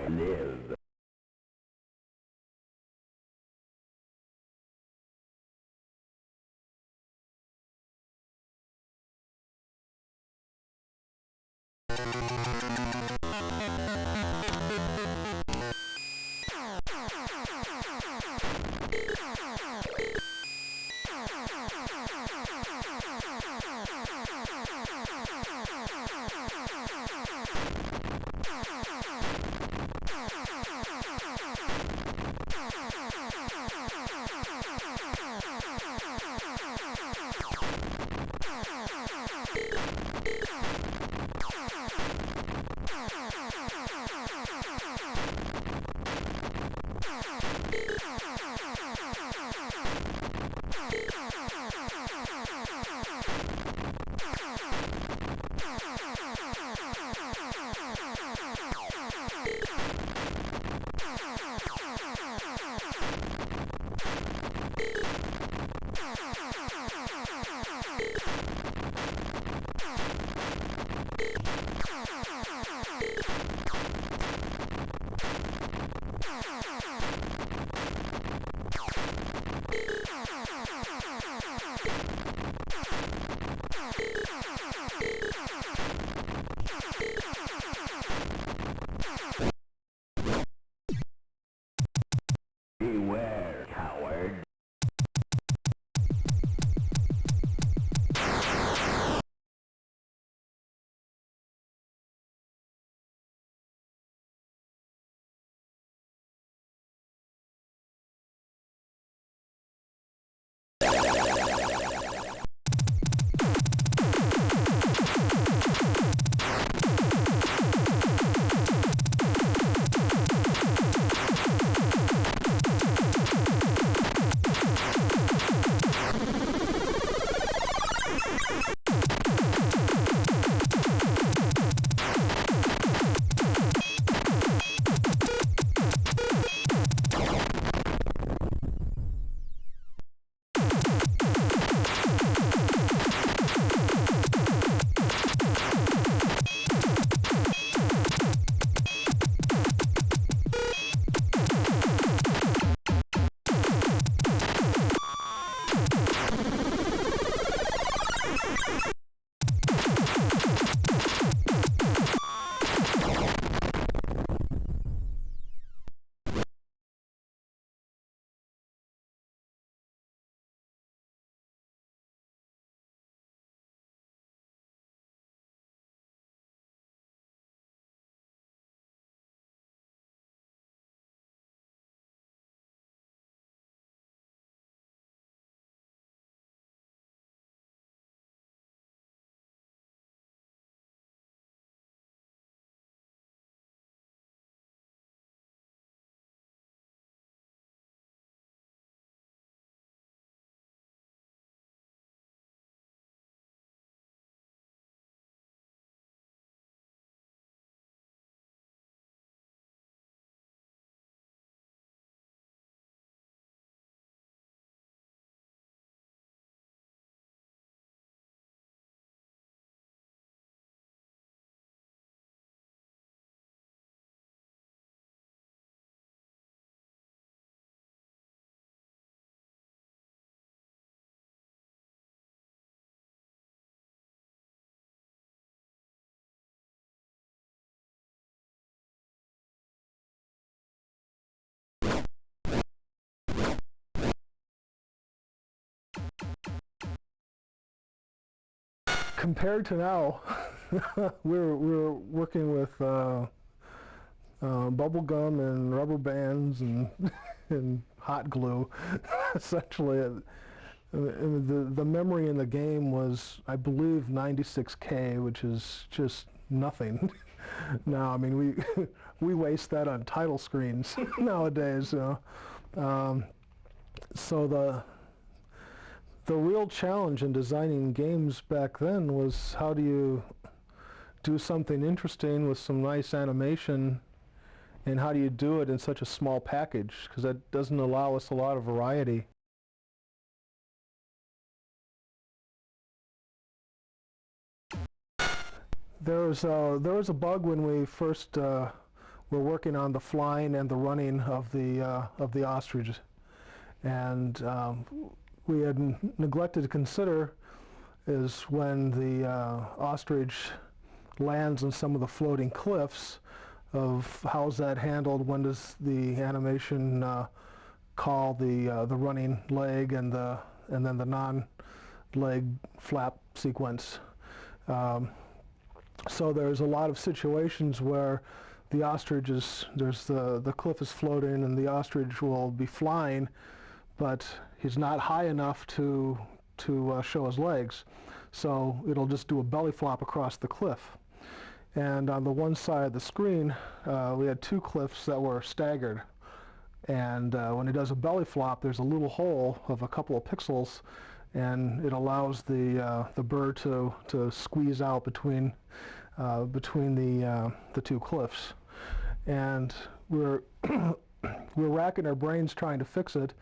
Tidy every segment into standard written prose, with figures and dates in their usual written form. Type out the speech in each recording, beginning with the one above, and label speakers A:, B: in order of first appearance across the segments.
A: live. Beware, coward.
B: Compared to now, we're working with bubble gum and rubber bands and and hot glue. Essentially, the memory in the game was, I believe, 96K, which is just nothing. Now, I mean, we waste that on title screens nowadays. So the real challenge in designing games back then was, how do you do something interesting with some nice animation, and how do you do it in such a small package, because that doesn't allow us a lot of variety. There was a bug when we first were working on the flying and the running of the ostrich, and we had neglected to consider is when the ostrich lands on some of the floating cliffs, of how's that handled. When does the animation call the running leg and then the non-leg flap sequence? So there's a lot of situations where the ostrich is, the cliff is floating and the ostrich will be flying, but he's not high enough to show his legs. So it'll just do a belly flop across the cliff. And on the one side of the screen, we had two cliffs that were staggered. And when it does a belly flop, there's a little hole of a couple of pixels, and it allows the bird to squeeze out between the two cliffs. And we're racking our brains trying to fix it,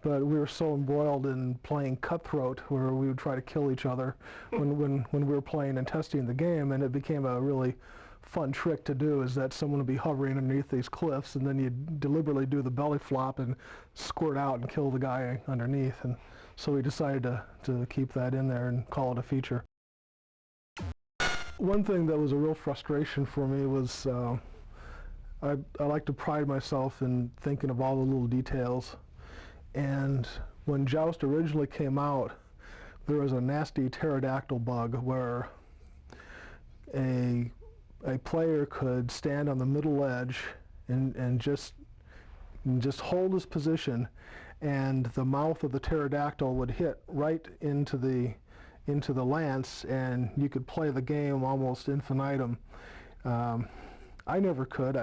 B: but we were so embroiled in playing Cutthroat, where we would try to kill each other when we were playing and testing the game, and it became a really fun trick to do, is that someone would be hovering underneath these cliffs, and then you'd deliberately do the belly flop and squirt out and kill the guy underneath. And so we decided to keep that in there and call it a feature. One thing that was a real frustration for me was I like to pride myself in thinking of all the little details. And when Joust originally came out, there was a nasty pterodactyl bug where a player could stand on the middle edge and just hold his position, and the mouth of the pterodactyl would hit right into the lance, and you could play the game almost infinitum. I never could.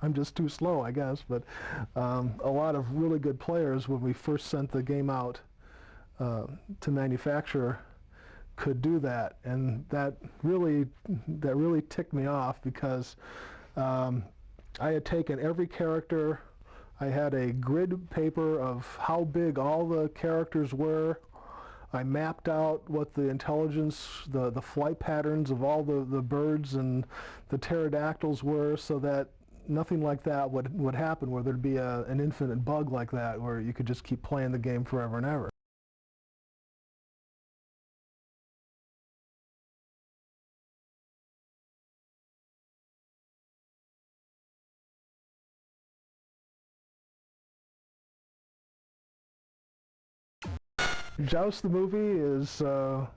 B: I'm just too slow, I guess. But a lot of really good players, when we first sent the game out to manufacture, could do that, and that really ticked me off, because I had taken every character. I had a grid paper of how big all the characters were. I mapped out what the intelligence, the flight patterns of all the birds and the pterodactyls were, so that nothing like that would happen, where there'd be an infinite bug like that, where you could just keep playing the game forever and ever. Joust the movie is it's a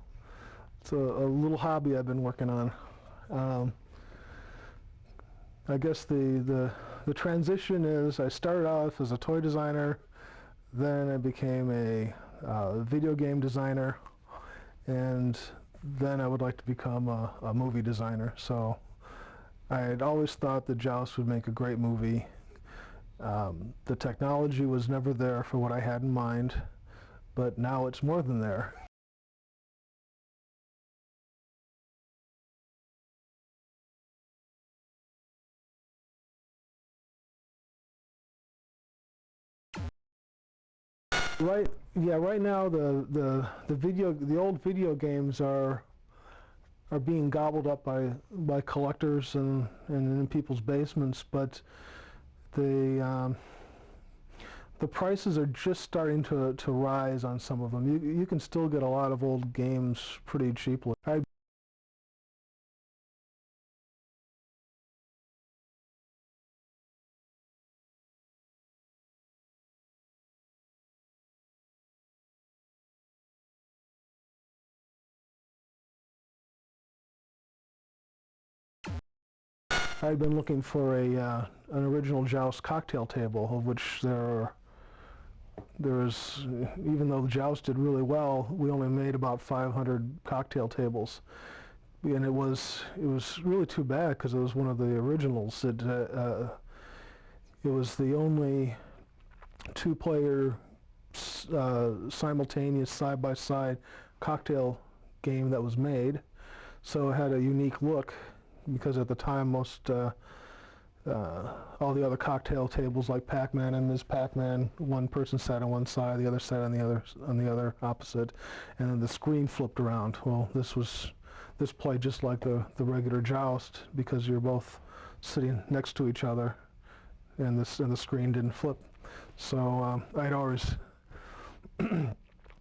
B: little hobby I've been working on. I guess the transition is, I started off as a toy designer, then I became a video game designer, and then I would like to become a movie designer. So I had always thought that Joust would make a great movie. The technology was never there for what I had in mind, but now it's more than there. Right, yeah. Right now, the old video games are being gobbled up by collectors and in people's basements, but the prices are just starting to rise on some of them. You can still get a lot of old games pretty cheaply. I've been looking for an original Joust cocktail table, of which there is, even though Joust did really well, we only made about 500 cocktail tables, and it was really too bad, because it was one of the originals. It was the only two-player simultaneous side-by-side cocktail game that was made, so it had a unique look, because at the time most all the other cocktail tables like Pac-Man and Ms. Pac-Man, one person sat on one side, the other sat on the other opposite, and then the screen flipped around. Well, this played just like the regular Joust, because you're both sitting next to each other, and the screen didn't flip. So I'd always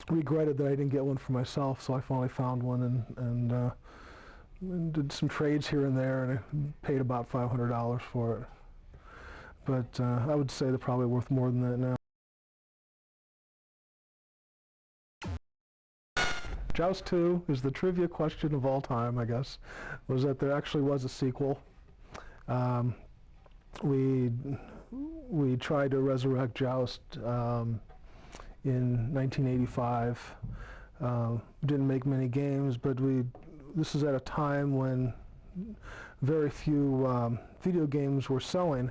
B: regretted that I didn't get one for myself. So I finally found one and did some trades here and there, and I paid about $500 for it. But I would say they're probably worth more than that now. Joust 2 is the trivia question of all time, I guess, was that there actually was a sequel. We tried to resurrect Joust in 1985. Didn't make many games, but this is at a time when very few video games were selling,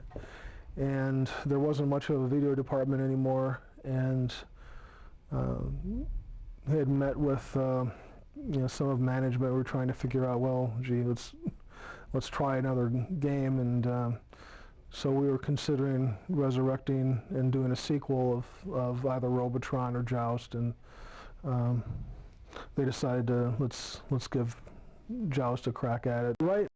B: and there wasn't much of a video department anymore, and had met with some of management. We were trying to figure out, well, gee, let's try another game, and so we were considering resurrecting and doing a sequel of either Robotron or Joust, and they decided to let's give Joust a crack at it. Right